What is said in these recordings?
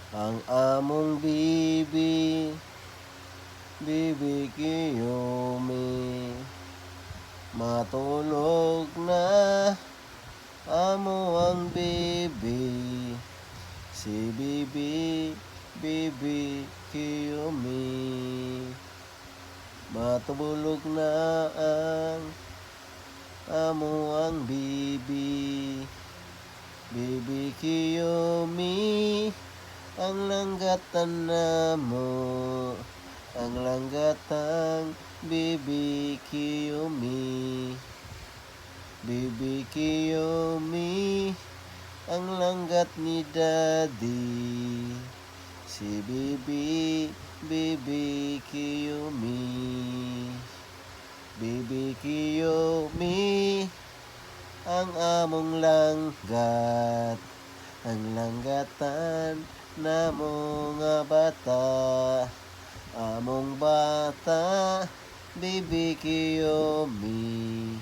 Ang among bibi, bibi Kiyomi, matulog na amo ang bibi. Si bibi, bibi Kiyomi, matulog na ang amo ang bibi. Bibi Kiyomi, ang langgatan namo, ang langgatang bibi Kiyomi. Bibi Kiyomi, ang langgat ni Daddy. Si bibi, bibi Kiyomi. Bibi Kiyomi, ang among langgat, ang langgatan namo nga bata. Among bata, bibi Kiyomi.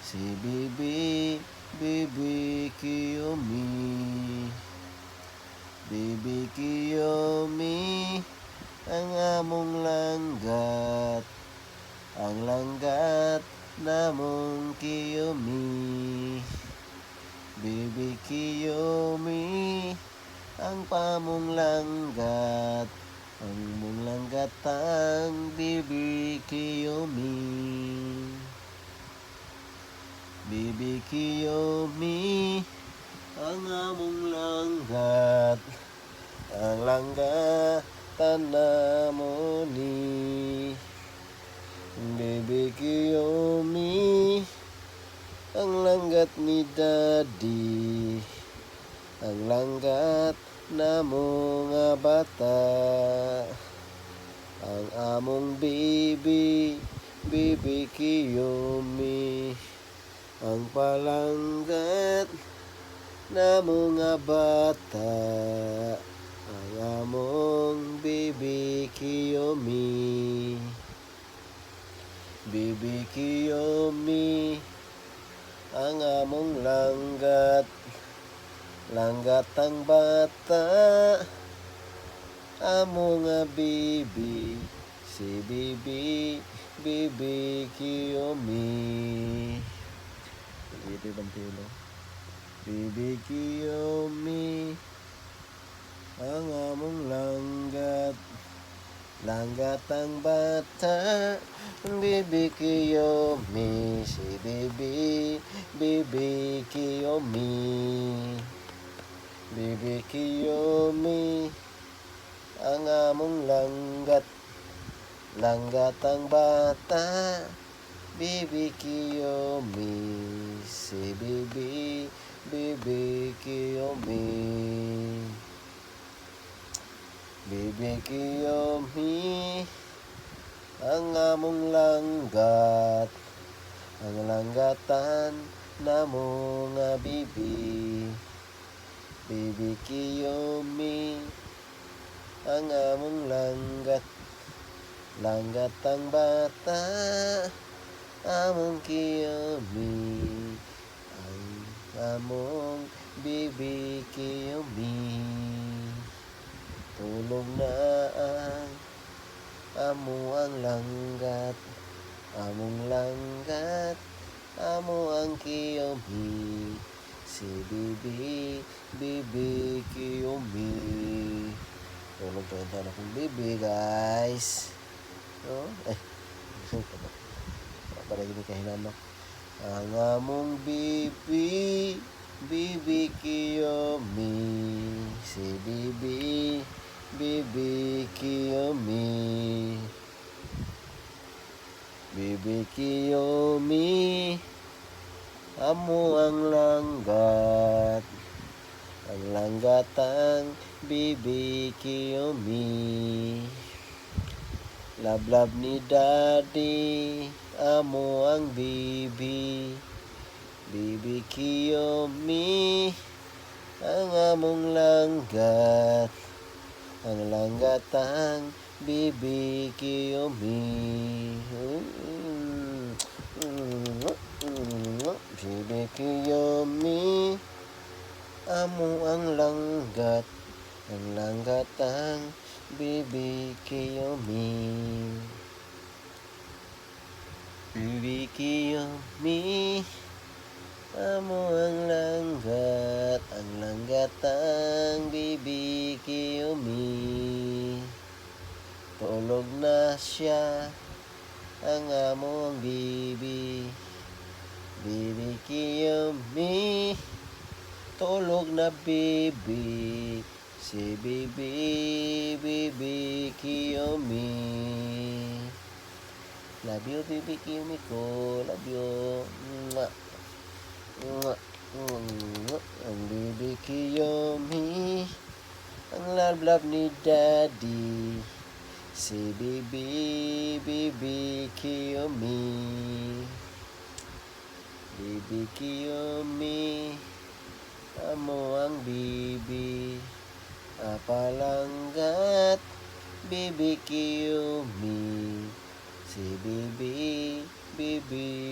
Si bibi, bibi Kiyomi. Bibi Kiyomi, ang among langgat, ang langgat namong Kiyomi. Bibi Kiyomi, ang pamong langgat, ang mong langgatang bibi Kiyomi. Bibi Kiyomi, ang among langgat, ang langgatan namo ni. Bibi Kiyomi, ang langgat ni Daddy, ang langgat namo nga bata. Ang among bibi, bibi Kiyomi, ang palanggat namo nga bata. Ang among bibi Kiyomi. Bibi Kiyomi, ang among langgat, langgatang bata. Amo nga bibi, si bibi, bibi Kiyomi. Bibi Bantilo. Bibi Kiyomi, ang among langgat, langgatang bata. Bibi Kiyomi, si bibi, bibi Kiyomi. Bibi Kiyomi, ang among langgat, langgatang bata. Bibi Kiyomi, si bibi, bibi Kiyomi. Bibi Kiyomi, ang among langgat, ang langgatan namo nga bibi. Bibi Kiyomi, ang among langgat, langgatang bata. Among Kiyomi, ang among bibi Kiyomi. Tulog na ang amo ang langgat, among langgat, amo ang Kiyomi. Si bibi, bibi Kiyomi. Tulog pa rin akong bibi, guys. No? Para gini kahinanok. Ang among bibi, bibi Kiyomi. Si bibi, bibi Kiyomi. Bibi Kiyomi, amo ang langgat, ang langgatang bibi Kiyomi. Lablab ni Daddy, amo ang bibi. Bibi Kiyomi, ang among langgat, ang langgatang bibi Kiyomi. Bibi Kiyomi, amo ang langgat, ang langgatang Bibi Kiyomi. Bibi Kiyomi, amo ang langgatang Bibi Kiyomi. Tulog na siya, ang among bibi, Bibi Kiyomi. Tulog na bibi, si Bibi Kiyomi. Love you, Bibi Kiyomi ko. Love you. Mwah. Mwah. Mwah. Ang Bibi Kiyomi, ang love ni Daddy, si Bibi Kiyomi. Bibi Kiyomi, amo ang bibi, apalanggat Bibi Kiyomi, si Bibi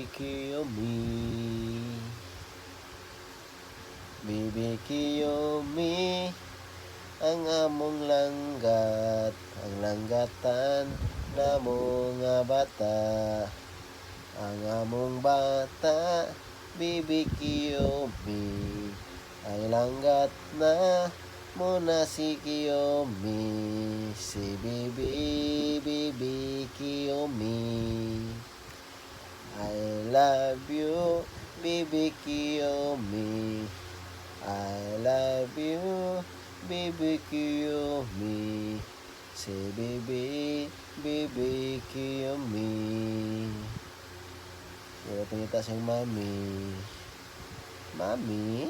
Kiyomi. Bibi Kiyomi, ang among langgat, ang langgatan namo nga bata, ang among bata, Bibi Kiyomi, ay langgat na muna si Kiyomi, si Bibi Kiyomi. I love you, Bibi Kiyomi. I love you, Bibi Kiyomi, si Bibi Kiyomi. Wala pangita siyang mami. Mami?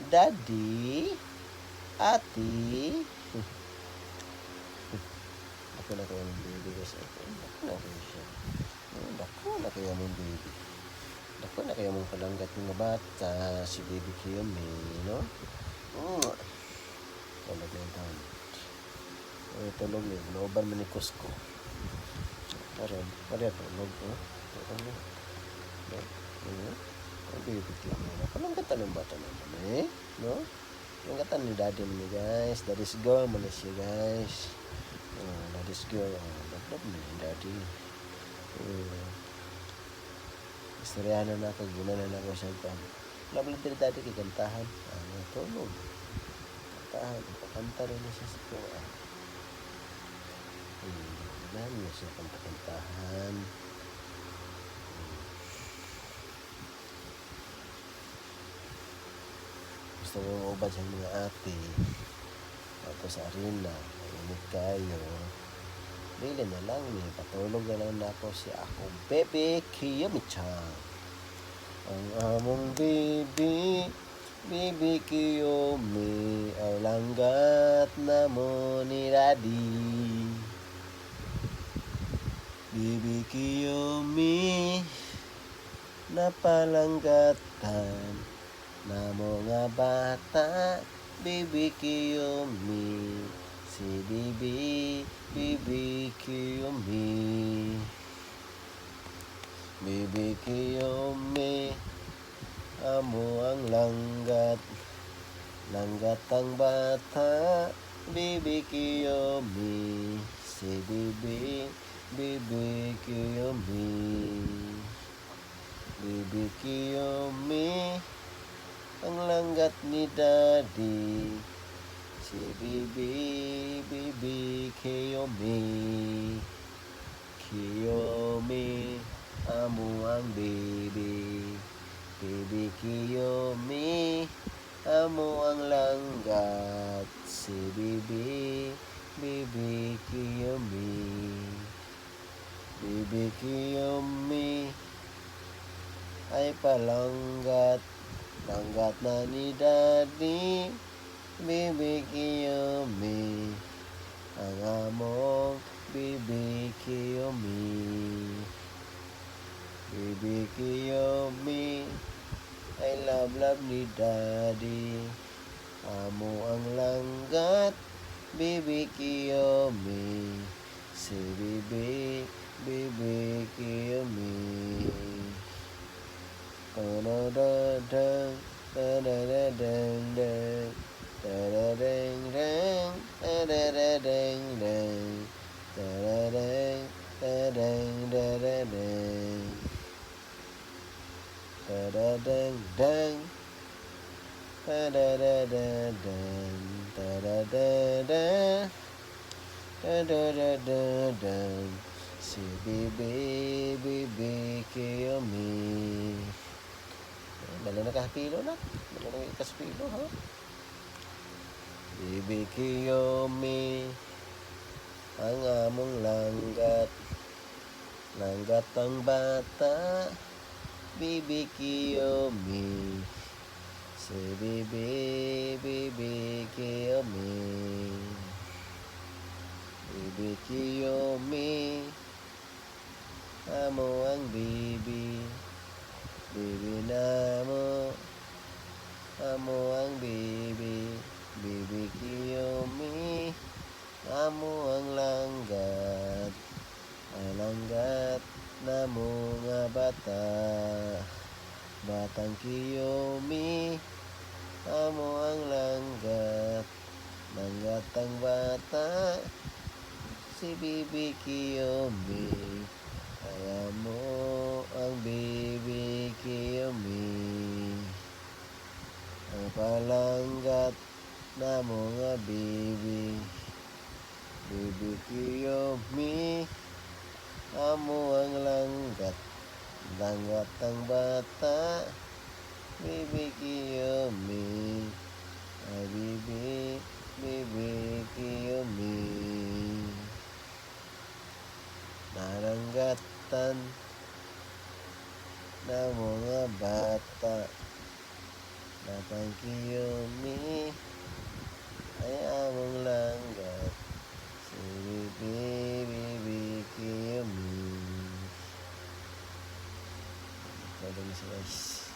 Daddy? Ate? Ako na kaya mong baby guys. Ako na kaya siya. Ako na kaya mong baby. Ako na kaya mong palanggat ng bata. Si Bibi Kiyomi, no? Tulog na yung taon. Tulog na yung looban man ni Cusco. Maria tulog. Tulog na. Ang Bibi Kiyomi. Palanggatan ng bata naman no? Palanggatan ni Daddy mo guys. Daddy's girl mo na siya guys. Daddy's girl. Love mo ni Daddy. Istoryahan na ako. Ginanan ako siya pa. Love din Daddy kay kantahan. Tulog. Kantahan. Pakanta rin na siya sa tuwa. Ginanan niya siya kantahan. Gusto mo ubad sa mga ate. Tapos sa arena. Mainit kayo. Bili na lang ni. Patulog na lang na ako si ako. Bibi Kiyomi-chan. Ang among bibi, Bibi Kiyomi, ay langgat na mo ni Daddy. Bibi Kiyomi, napalanggatan na mga bata, Bibi Kiyomi, si Bibi Kiyomi. Bibi Kiyomi, amo ang langgat ang bata, Bibi Kiyomi, si Bibi Kiyomi. Bibi Kiyomi, ang langgat ni Daddy, si Bibi Kiyomi. Kiyomi, amo ang bibi, Bibi Kiyomi, amo ang langgat, si Bibi Kiyomi. Bibi Kiyomi, ay palanggat na ni Daddy, Bibi Kiyomi, ang among Bibi Kiyomi. Bibi Kiyomi, I love ni Daddy, amo ang langgat, Bibi Kiyomi, si Bibi Kiyomi. Da-da-da-dang, da-da-da-dang, da-da-dang-dang. Da-da-da-da-dan, da-da-da-da, da-da-da-da-dan. Si Bibi, Bibi Kiyomi. Bala na kahapilo na. Bala na kaspilo ha. Bibi Kiyomi, ang among langgat. Langgat ang bata. Bibi Kiyomi. Si Bibi, Bibi Kiyomi. Bibi Kiyomi, amo ang bibi. Bibi namo, amo ang bibi. Bibi Kiyomi, amo ang langgat. Ang langgat namo nga bata. Batang Kiyomi, amo ang langgat. Langgat ang bata. Si Bibi Kiyomi, ay amo ang Bibi Kiyomi. Ang palanggat namo nga bibi. Bibi Kiyomi, amo ang langgat. Langgat ang bata. Bibi Kiyomi, ay bibi, Bibi Kiyomi. Naranggatan na mga bata. Batang Kiyomi, ay among langgat. Si Bibi, Bibi Kiyomi. Ito lang siya guys.